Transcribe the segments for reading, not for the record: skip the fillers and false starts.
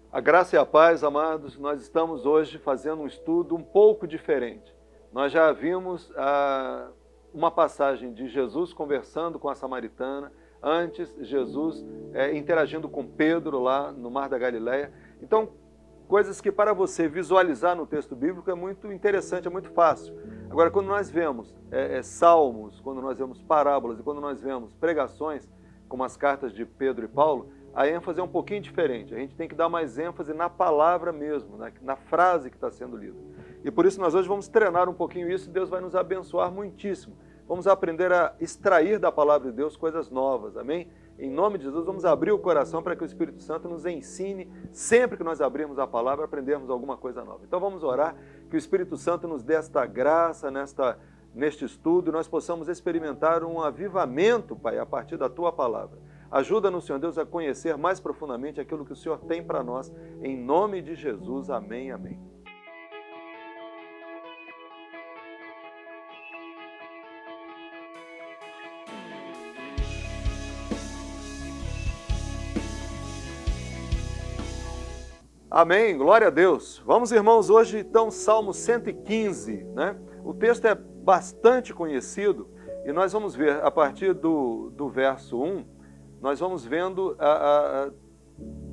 A graça e a paz, amados, nós estamos hoje fazendo um estudo um pouco diferente. Nós já vimos uma passagem de Jesus conversando com a samaritana, antes Jesus interagindo com Pedro lá no Mar da Galileia. Então, coisas que para você visualizar no texto bíblico é muito interessante, é muito fácil. Agora, quando nós vemos salmos, quando nós vemos parábolas e quando nós vemos pregações, como as cartas de Pedro e Paulo, a ênfase é um pouquinho diferente. A gente tem que dar mais ênfase na palavra mesmo, na frase que está sendo lida. E por isso nós hoje vamos treinar um pouquinho isso e Deus vai nos abençoar muitíssimo. Vamos aprender a extrair da palavra de Deus coisas novas, amém? Em nome de Jesus, vamos abrir o coração para que o Espírito Santo nos ensine, sempre que nós abrirmos a palavra, aprendermos alguma coisa nova. Então vamos orar, que o Espírito Santo nos dê esta graça neste estudo e nós possamos experimentar um avivamento, Pai, a partir da Tua palavra. Ajuda-nos, Senhor Deus, a conhecer mais profundamente aquilo que o Senhor tem para nós. Em nome de Jesus, amém, amém. Amém, glória a Deus. Vamos, irmãos, hoje então Salmo 115, né? O texto é bastante conhecido e nós vamos ver a partir do verso 1, nós vamos vendo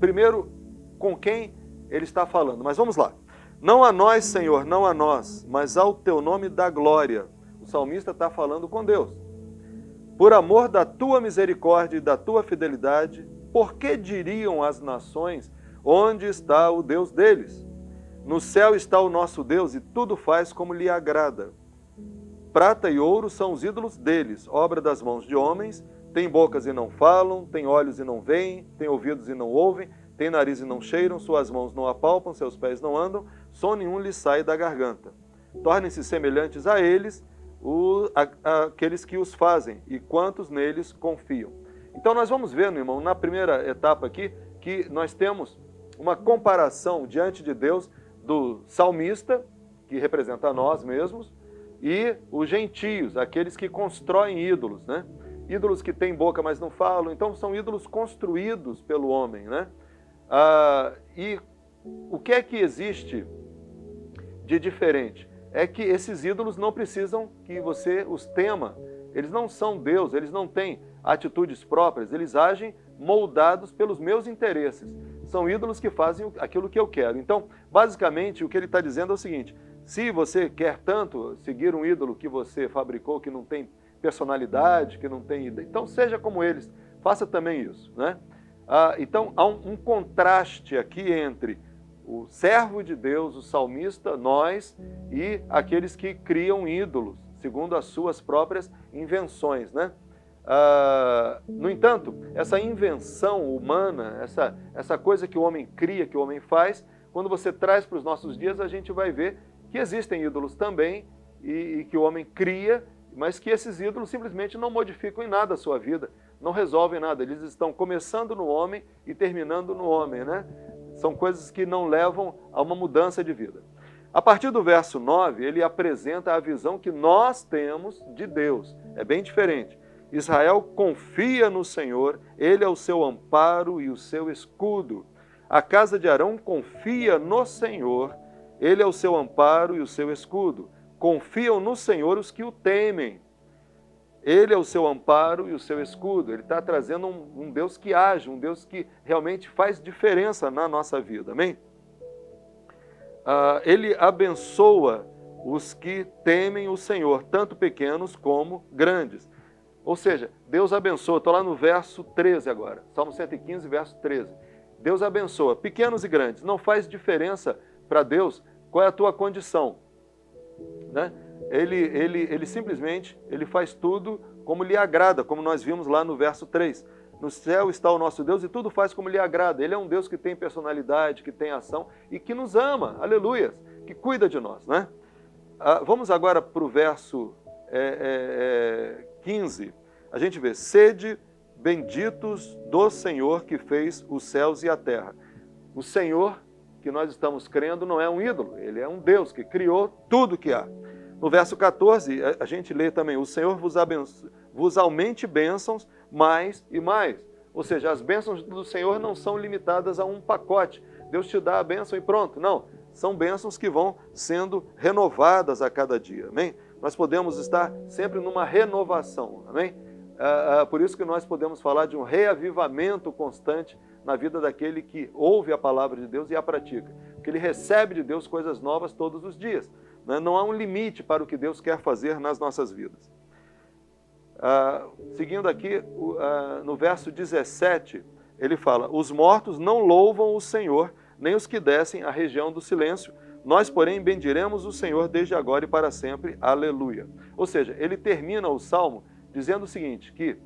primeiro com quem ele está falando. Mas vamos lá. Não a nós, Senhor, não a nós, mas ao teu nome dá glória. O salmista está falando com Deus. Por amor da tua misericórdia e da tua fidelidade, por que diriam as nações, onde está o Deus deles? No céu está o nosso Deus e tudo faz como lhe agrada. Prata e ouro são os ídolos deles, obra das mãos de homens. Tem bocas e não falam, tem olhos e não veem, tem ouvidos e não ouvem, tem nariz e não cheiram, suas mãos não apalpam, seus pés não andam, som nenhum lhes sai da garganta. Tornem-se semelhantes a eles aqueles que os fazem e quantos neles confiam. Então nós vamos ver, meu irmão, na primeira etapa aqui, que nós temos uma comparação diante de Deus do salmista, que representa nós mesmos, e os gentios, aqueles que constroem ídolos, né? Ídolos que têm boca, mas não falam. Então, são ídolos construídos pelo homem, né? E o que é que existe de diferente? É que esses ídolos não precisam que você os tema. Eles não são Deus, eles não têm atitudes próprias, eles agem moldados pelos meus interesses. São ídolos que fazem aquilo que eu quero. Então, basicamente, o que ele está dizendo é o seguinte: se você quer tanto seguir um ídolo que você fabricou, que não tem personalidade, que não tem ideia, então seja como eles, faça também isso, né? Então há um contraste aqui entre o servo de Deus, o salmista, nós, e aqueles que criam ídolos, segundo as suas próprias invenções, né? No entanto, essa invenção humana, essa coisa que o homem cria, que o homem faz, quando você traz para os nossos dias, a gente vai ver que existem ídolos também e que o homem cria, mas que esses ídolos simplesmente não modificam em nada a sua vida, não resolvem nada. Eles estão começando no homem e terminando no homem, né? São coisas que não levam a uma mudança de vida. A partir do verso 9, ele apresenta a visão que nós temos de Deus. É bem diferente. Israel confia no Senhor, ele é o seu amparo e o seu escudo. A casa de Arão confia no Senhor, ele é o seu amparo e o seu escudo. Confiam no Senhor os que o temem. Ele é o seu amparo e o seu escudo. Ele está trazendo um Deus que age, um Deus que realmente faz diferença na nossa vida. Amém? Ele abençoa os que temem o Senhor, tanto pequenos como grandes. Ou seja, Deus abençoa. Estou lá no verso 13 agora. Salmo 115, verso 13. Deus abençoa pequenos e grandes. Não faz diferença para Deus qual é a tua condição, né? Ele simplesmente faz tudo como lhe agrada, como nós vimos lá no verso 3. No céu está o nosso Deus e tudo faz como lhe agrada. Ele é um Deus que tem personalidade, que tem ação e que nos ama, aleluias, que cuida de nós, né? Vamos agora para o verso 15. A gente vê: sede benditos do Senhor que fez os céus e a terra. O Senhor que nós estamos crendo não é um ídolo, ele é um Deus que criou tudo que há. No verso 14, a gente lê também: o Senhor vos aumente bênçãos mais e mais. Ou seja, as bênçãos do Senhor não são limitadas a um pacote. Deus te dá a bênção e pronto. Não, são bênçãos que vão sendo renovadas a cada dia, amém? Nós podemos estar sempre numa renovação, amém? Por isso que nós podemos falar de um reavivamento constante na vida daquele que ouve a palavra de Deus e a pratica. Porque ele recebe de Deus coisas novas todos os dias. Né? Não há um limite para o que Deus quer fazer nas nossas vidas. Seguindo aqui, no verso 17, ele fala: os mortos não louvam o Senhor, nem os que descem à região do silêncio. Nós, porém, bendiremos o Senhor desde agora e para sempre. Aleluia. Ou seja, ele termina o Salmo dizendo o seguinte, que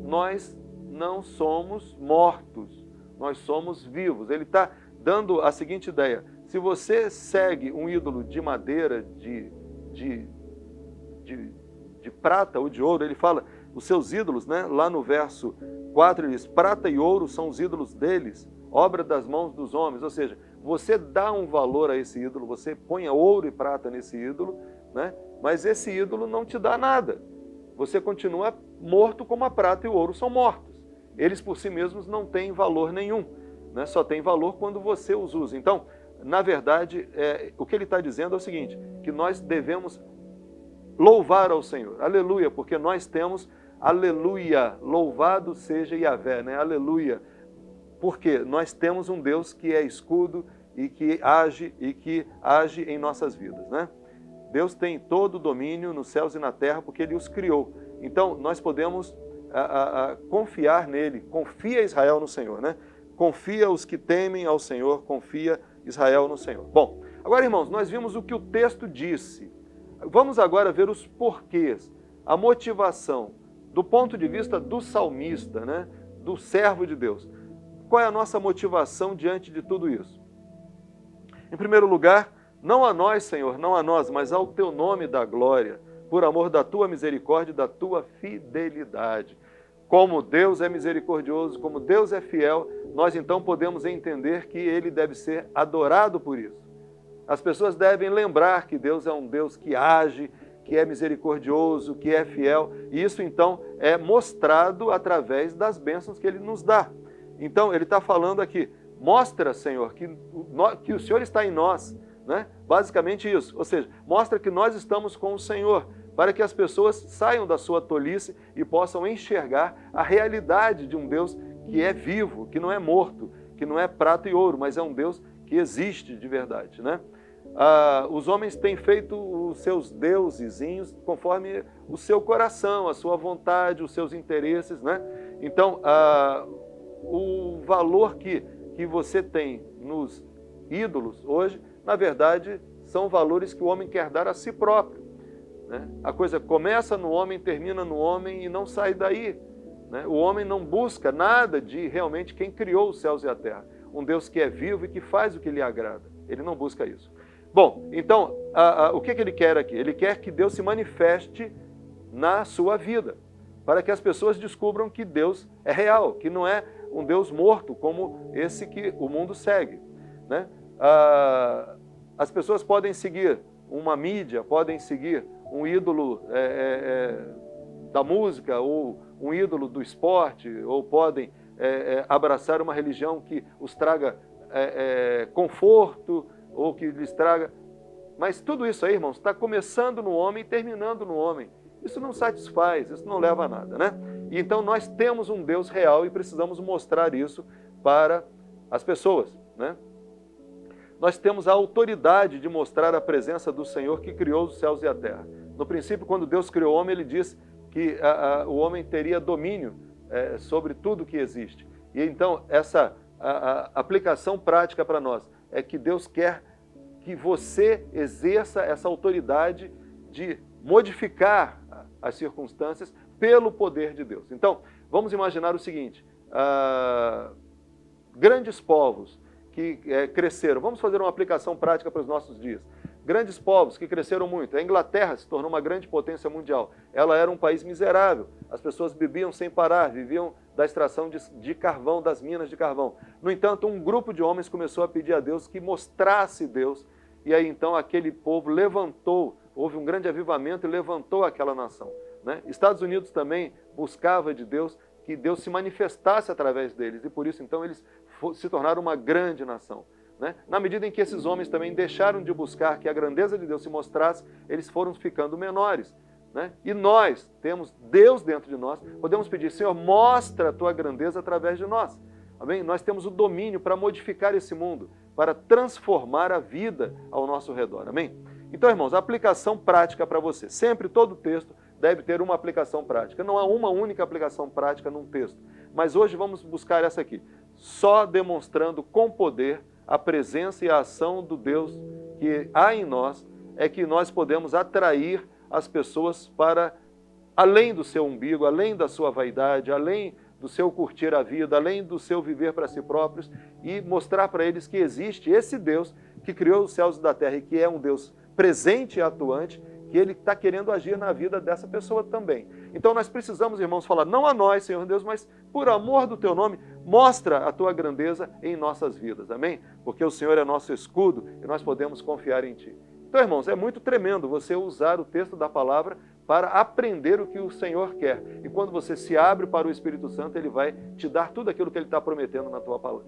nós não somos mortos, nós somos vivos. Ele está dando a seguinte ideia: se você segue um ídolo de madeira, de prata ou de ouro, ele fala, os seus ídolos, né? Lá no verso 4 ele diz, prata e ouro são os ídolos deles, obra das mãos dos homens. Ou seja, você dá um valor a esse ídolo, você põe ouro e prata nesse ídolo, né? Mas esse ídolo não te dá nada. Você continua morto como a prata e o ouro são mortos. Eles por si mesmos não têm valor nenhum, né? Só tem valor quando você os usa. Então, na verdade, o que ele está dizendo é o seguinte, que nós devemos louvar ao Senhor. Aleluia, porque nós temos, aleluia, louvado seja Yahvé, né? Aleluia. Porque nós temos um Deus que é escudo e que age em nossas vidas, né? Deus tem todo o domínio nos céus e na terra porque Ele os criou. Então, nós podemos confiar nele. Confia Israel no Senhor, né? Confia os que temem ao Senhor, confia Israel no Senhor. Bom, agora, irmãos, nós vimos o que o texto disse. Vamos agora ver os porquês, a motivação, do ponto de vista do salmista, né? Do servo de Deus. Qual é a nossa motivação diante de tudo isso? Em primeiro lugar, não a nós, Senhor, não a nós, mas ao teu nome da glória, por amor da tua misericórdia e da tua fidelidade. Como Deus é misericordioso, como Deus é fiel, nós então podemos entender que Ele deve ser adorado por isso. As pessoas devem lembrar que Deus é um Deus que age, que é misericordioso, que é fiel, e isso então é mostrado através das bênçãos que Ele nos dá. Então, Ele está falando aqui, mostra, Senhor, que o Senhor está em nós, né? Basicamente isso, ou seja, mostra que nós estamos com o Senhor, para que as pessoas saiam da sua tolice e possam enxergar a realidade de um Deus que é vivo, que não é morto, que não é prata e ouro, mas é um Deus que existe de verdade, né? Os homens têm feito os seus deusezinhos conforme o seu coração, a sua vontade, os seus interesses, né? Então, o valor que você tem nos ídolos hoje, na verdade, são valores que o homem quer dar a si próprio, né? A coisa começa no homem, termina no homem e não sai daí, né? O homem não busca nada de realmente quem criou os céus e a terra. Um Deus que é vivo e que faz o que lhe agrada. Ele não busca isso. Bom, então, o que ele quer aqui? Ele quer que Deus se manifeste na sua vida, para que as pessoas descubram que Deus é real, que não é um Deus morto como esse que o mundo segue, né? As pessoas podem seguir uma mídia, podem seguir um ídolo da música ou um ídolo do esporte, ou podem abraçar uma religião que os traga conforto ou que lhes traga... Mas tudo isso aí, irmãos, está começando no homem e terminando no homem. Isso não satisfaz, isso não leva a nada, né? E então nós temos um Deus real e precisamos mostrar isso para as pessoas, né? Nós temos a autoridade de mostrar a presença do Senhor que criou os céus e a terra. No princípio, quando Deus criou o homem, Ele disse que o homem teria domínio sobre tudo que existe. E então, essa aplicação prática para nós é que Deus quer que você exerça essa autoridade de modificar as circunstâncias pelo poder de Deus. Então, vamos imaginar o seguinte, grandes povos que cresceram, vamos fazer uma aplicação prática para os nossos dias. Grandes povos que cresceram muito. A Inglaterra se tornou uma grande potência mundial. Ela era um país miserável. As pessoas bebiam sem parar, viviam da extração de carvão, das minas de carvão. No entanto, um grupo de homens começou a pedir a Deus que mostrasse Deus. E aí então aquele povo levantou, houve um grande avivamento e levantou aquela nação, né? Estados Unidos também buscava de Deus que Deus se manifestasse através deles, e por isso então eles se tornaram uma grande nação. Né? Na medida em que esses homens também deixaram de buscar que a grandeza de Deus se mostrasse, eles foram ficando menores. Né? E nós temos Deus dentro de nós, podemos pedir, Senhor, mostra a tua grandeza através de nós. Amém? Nós temos o domínio para modificar esse mundo, para transformar a vida ao nosso redor. Amém? Então, irmãos, a aplicação prática para você. Sempre todo texto deve ter uma aplicação prática. Não há uma única aplicação prática num texto. Mas hoje vamos buscar essa aqui. Só demonstrando com poder a presença e a ação do Deus que há em nós, é que nós podemos atrair as pessoas para além do seu umbigo, além da sua vaidade, além do seu curtir a vida, além do seu viver para si próprios, e mostrar para eles que existe esse Deus que criou os céus e da terra e que é um Deus presente e atuante, que Ele está querendo agir na vida dessa pessoa também. Então nós precisamos, irmãos, falar, não a nós, Senhor Deus, mas por amor do Teu nome, mostra a Tua grandeza em nossas vidas, amém? Porque o Senhor é nosso escudo e nós podemos confiar em Ti. Então, irmãos, é muito tremendo você usar o texto da palavra para aprender o que o Senhor quer. E quando você se abre para o Espírito Santo, Ele vai te dar tudo aquilo que Ele está prometendo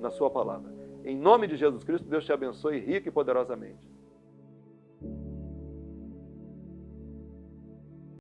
na sua palavra. Em nome de Jesus Cristo, Deus te abençoe rica e poderosamente.